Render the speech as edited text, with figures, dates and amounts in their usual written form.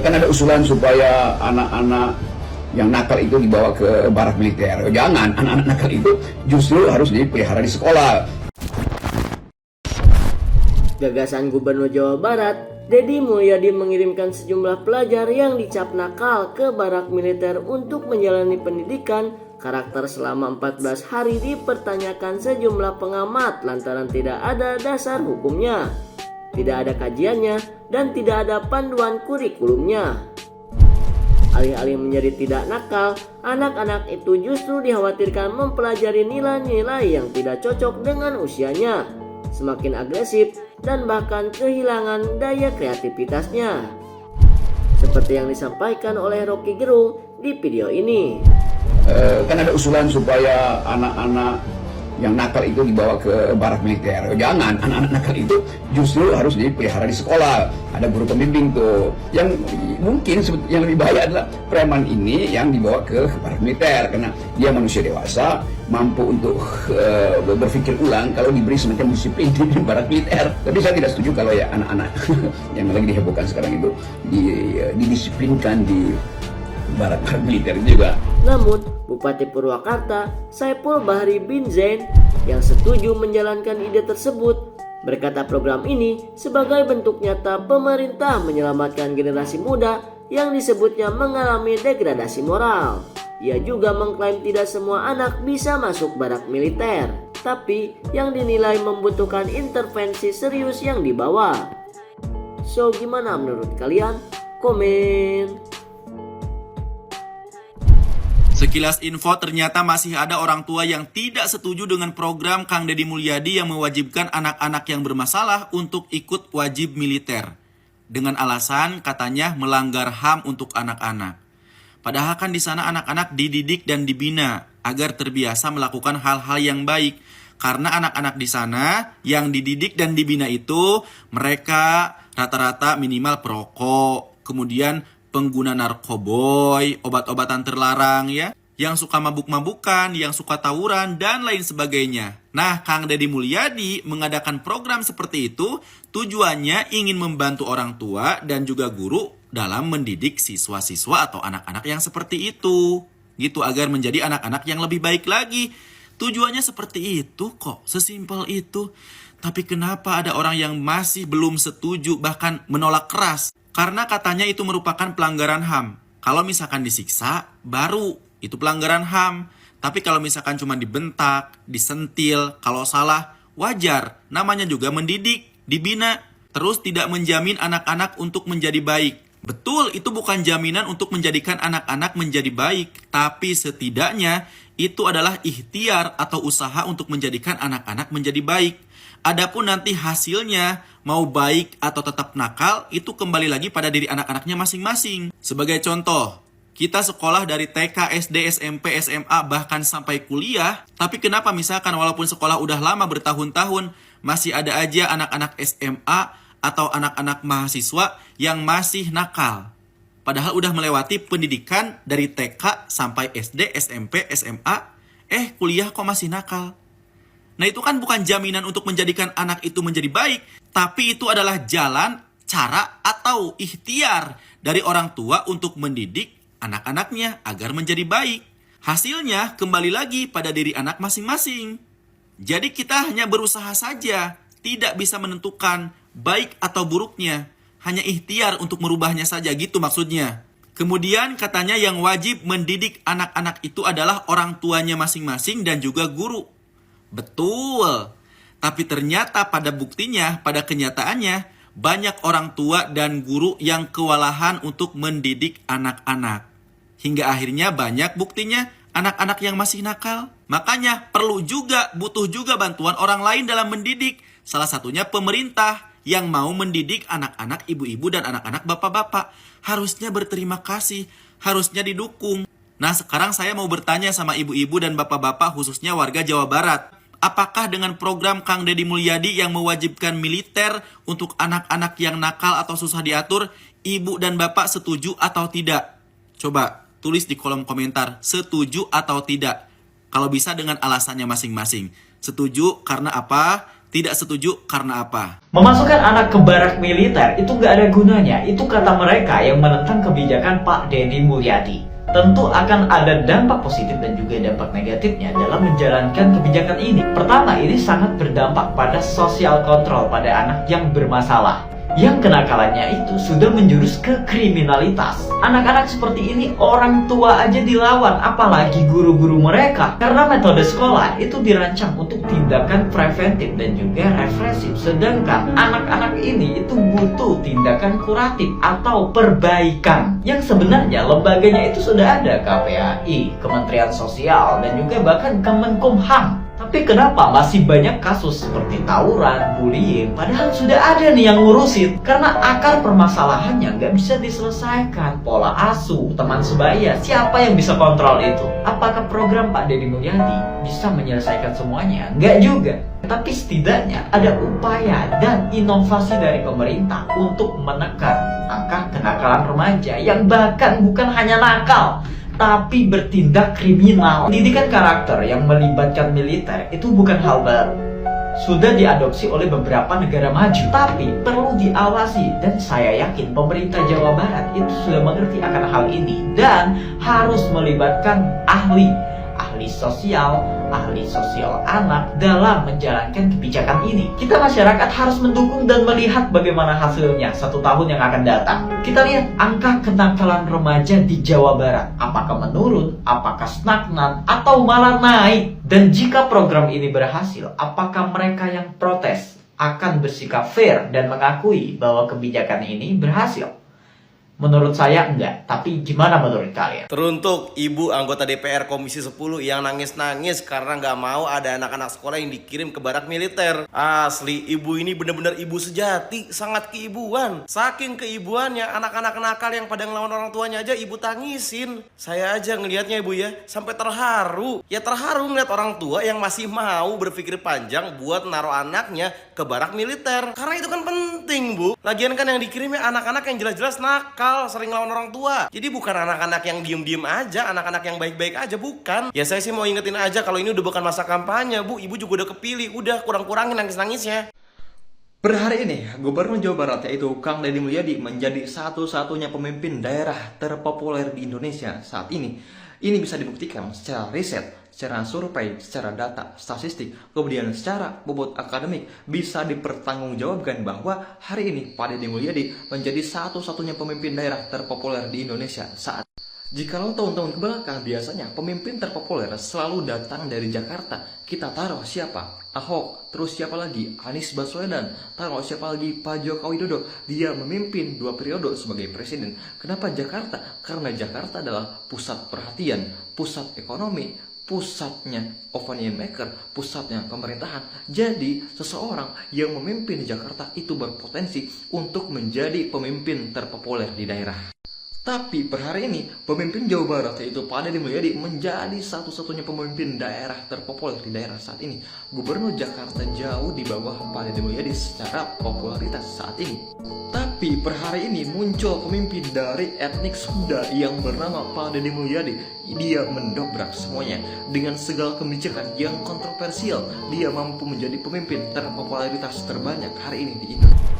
Kan ada usulan supaya anak-anak yang nakal itu dibawa ke barak militer. Jangan, anak-anak nakal itu justru harus dipelihara di sekolah. Gagasan Gubernur Jawa Barat, Deddy Mulyadi mengirimkan sejumlah pelajar yang dicap nakal ke barak militer untuk menjalani pendidikan karakter selama 14 hari dipertanyakan sejumlah pengamat lantaran tidak ada dasar hukumnya, tidak ada kajiannya, dan tidak ada panduan kurikulumnya. Alih-alih menjadi tidak nakal, anak-anak itu justru dikhawatirkan mempelajari nilai-nilai yang tidak cocok dengan usianya, semakin agresif, dan bahkan kehilangan daya kreativitasnya. Seperti yang disampaikan oleh Rocky Gerung di video ini. Kan ada usulan supaya anak-anak yang nakal itu dibawa ke barak militer. Jangan, anak-anak nakal itu justru harus dipelihara di sekolah. Ada guru pembimbing tuh. Yang mungkin yang lebih bahaya adalah preman ini yang dibawa ke barak militer karena dia manusia dewasa, mampu untuk berpikir ulang kalau diberi semacam disiplin di barak militer. Tapi saya tidak setuju kalau ya anak-anak yang lagi dihebohkan sekarang itu didisiplinkan di barak militer juga. Namun, Bupati Purwakarta, Saiful Bahri bin Zain, yang setuju menjalankan ide tersebut, berkata program ini sebagai bentuk nyata pemerintah menyelamatkan generasi muda yang disebutnya mengalami degradasi moral. Ia juga mengklaim tidak semua anak bisa masuk barak militer, tapi yang dinilai membutuhkan intervensi serius yang dibawa. So, gimana menurut kalian? Komen. Sekilas info, ternyata masih ada orang tua yang tidak setuju dengan program Kang Deddy Mulyadi yang mewajibkan anak-anak yang bermasalah untuk ikut wajib militer. Dengan alasan katanya melanggar HAM untuk anak-anak. Padahal kan di sana anak-anak dididik dan dibina agar terbiasa melakukan hal-hal yang baik. Karena anak-anak di sana yang dididik dan dibina itu mereka rata-rata minimal perokok, kemudian pengguna narkoboy, obat-obatan terlarang ya, yang suka mabuk-mabukan, yang suka tawuran, dan lain sebagainya. Nah, Kang Deddy Mulyadi mengadakan program seperti itu tujuannya ingin membantu orang tua dan juga guru dalam mendidik siswa-siswa atau anak-anak yang seperti itu. Gitu, agar menjadi anak-anak yang lebih baik lagi. Tujuannya seperti itu kok, sesimpel itu. Tapi kenapa ada orang yang masih belum setuju, bahkan menolak keras? Karena katanya itu merupakan pelanggaran HAM. Kalau misalkan disiksa, baru itu pelanggaran HAM. Tapi kalau misalkan cuma dibentak, disentil, kalau salah, wajar. Namanya juga mendidik, dibina. Terus tidak menjamin anak-anak untuk menjadi baik. Betul, itu bukan jaminan untuk menjadikan anak-anak menjadi baik. Tapi setidaknya itu adalah ikhtiar atau usaha untuk menjadikan anak-anak menjadi baik. Adapun nanti hasilnya mau baik atau tetap nakal itu kembali lagi pada diri anak-anaknya masing-masing. Sebagai contoh, kita sekolah dari TK, SD, SMP, SMA bahkan sampai kuliah, tapi kenapa misalkan walaupun sekolah udah lama bertahun-tahun masih ada aja anak-anak SMA atau anak-anak mahasiswa yang masih nakal? Padahal udah melewati pendidikan dari TK sampai SD, SMP, SMA, kuliah kok masih nakal? Nah, itu kan bukan jaminan untuk menjadikan anak itu menjadi baik, tapi itu adalah jalan, cara, atau ikhtiar dari orang tua untuk mendidik anak-anaknya agar menjadi baik. Hasilnya kembali lagi pada diri anak masing-masing. Jadi kita hanya berusaha saja, tidak bisa menentukan baik atau buruknya. Hanya ikhtiar untuk merubahnya saja, gitu maksudnya. Kemudian katanya yang wajib mendidik anak-anak itu adalah orang tuanya masing-masing dan juga guru. Betul, tapi ternyata pada buktinya, pada kenyataannya, banyak orang tua dan guru yang kewalahan untuk mendidik anak-anak. Hingga akhirnya banyak buktinya anak-anak yang masih nakal. Makanya butuh juga bantuan orang lain dalam mendidik. Salah satunya pemerintah yang mau mendidik anak-anak ibu-ibu dan anak-anak bapak-bapak. Harusnya berterima kasih, harusnya didukung. Nah, sekarang saya mau bertanya sama ibu-ibu dan bapak-bapak khususnya warga Jawa Barat. Apakah dengan program Kang Deddy Mulyadi yang mewajibkan militer untuk anak-anak yang nakal atau susah diatur, ibu dan bapak setuju atau tidak? Coba tulis di kolom komentar, setuju atau tidak. Kalau bisa dengan alasannya masing-masing. Setuju karena apa? Tidak setuju karena apa? Memasukkan anak ke barak militer itu nggak ada gunanya. Itu kata mereka yang menentang kebijakan Pak Deddy Mulyadi. Tentu akan ada dampak positif dan juga dampak negatifnya dalam menjalankan kebijakan ini. Pertama, ini sangat berdampak pada sosial kontrol pada anak yang bermasalah. Yang kenakalannya itu sudah menjurus ke kriminalitas. Anak-anak seperti ini orang tua aja dilawan, apalagi guru-guru mereka. Karena metode sekolah itu dirancang untuk tindakan preventif dan juga represif. Sedangkan anak-anak ini itu butuh tindakan kuratif atau perbaikan. Yang sebenarnya lembaganya itu sudah ada, KPAI, Kementerian Sosial, dan juga bahkan Kemenkumham. Tapi kenapa masih banyak kasus seperti tawuran, bullying, padahal sudah ada nih yang ngurusin? Karena akar permasalahannya nggak bisa diselesaikan. Pola asuh, teman sebaya, siapa yang bisa kontrol itu? Apakah program Pak Deddy Mulyadi bisa menyelesaikan semuanya? Nggak juga. Tapi setidaknya ada upaya dan inovasi dari pemerintah untuk menekan angka kenakalan remaja yang bahkan bukan hanya nakal, tapi bertindak kriminal. Pendidikan karakter yang melibatkan militer itu bukan hal baru. Sudah diadopsi oleh beberapa negara maju, tapi perlu diawasi. Dan saya yakin pemerintah Jawa Barat itu sudah mengerti akan hal ini dan harus melibatkan ahli sosial anak dalam menjalankan kebijakan ini. Kita masyarakat harus mendukung dan melihat bagaimana hasilnya 1 tahun yang akan datang. Kita lihat angka kenakalan remaja di Jawa Barat. Apakah menurun, apakah stagnan, atau malah naik? Dan jika program ini berhasil, apakah mereka yang protes akan bersikap fair dan mengakui bahwa kebijakan ini berhasil? Menurut saya enggak, tapi gimana menurut kalian? Teruntuk ibu anggota DPR Komisi 10 yang nangis-nangis karena nggak mau ada anak-anak sekolah yang dikirim ke barak militer. Asli, ibu ini bener-bener ibu sejati, sangat keibuan. Saking keibuannya, anak-anak nakal yang pada ngelawan orang tuanya aja ibu tangisin. Saya aja ngelihatnya ibu ya, sampai terharu. Ya terharu ngeliat orang tua yang masih mau berpikir panjang buat naruh anaknya ke barak militer. Karena itu kan penting, Bu. Lagian kan yang dikirimnya anak-anak yang jelas-jelas nakal, sering lawan orang tua. Jadi bukan anak-anak yang diem-diem aja, anak-anak yang baik-baik aja, bukan. Ya saya sih mau ingetin aja kalau ini udah bukan masa kampanye, Bu. Ibu juga udah kepilih, udah kurang-kurangin nangis-nangisnya. Per hari ini, Gubernur Jawa Barat yaitu Kang Deddy Mulyadi menjadi satu-satunya pemimpin daerah terpopuler di Indonesia saat ini. Ini bisa dibuktikan secara riset, secara survei, secara data, statistik, kemudian secara bobot akademik bisa dipertanggungjawabkan bahwa hari ini Pak Deddy Mulyadi menjadi satu-satunya pemimpin daerah terpopuler di Indonesia saat. Jikalau tahun-tahun kebelakang biasanya pemimpin terpopuler selalu datang dari Jakarta, kita taruh siapa? Ahok, terus siapa lagi? Anies Baswedan, taruh siapa lagi? Pak Jokowi Widodo. Dia memimpin 2 periode sebagai presiden. Kenapa Jakarta? Karena Jakarta adalah pusat perhatian, pusat ekonomi, pusatnya opinion maker, pusatnya pemerintahan. Jadi seseorang yang memimpin Jakarta itu berpotensi untuk menjadi pemimpin terpopuler di daerah. Tapi per hari ini, pemimpin Jawa Barat yaitu Pak Deddy Mulyadi menjadi satu-satunya pemimpin daerah terpopuler di daerah saat ini. Gubernur Jakarta jauh di bawah Pak Deddy Mulyadi secara popularitas saat ini. Tapi per hari ini muncul pemimpin dari etnik Sunda yang bernama Pak Deddy Mulyadi. Dia mendobrak semuanya dengan segala kebijakan yang kontroversial. Dia mampu menjadi pemimpin terpopularitas terbanyak hari ini di Indonesia.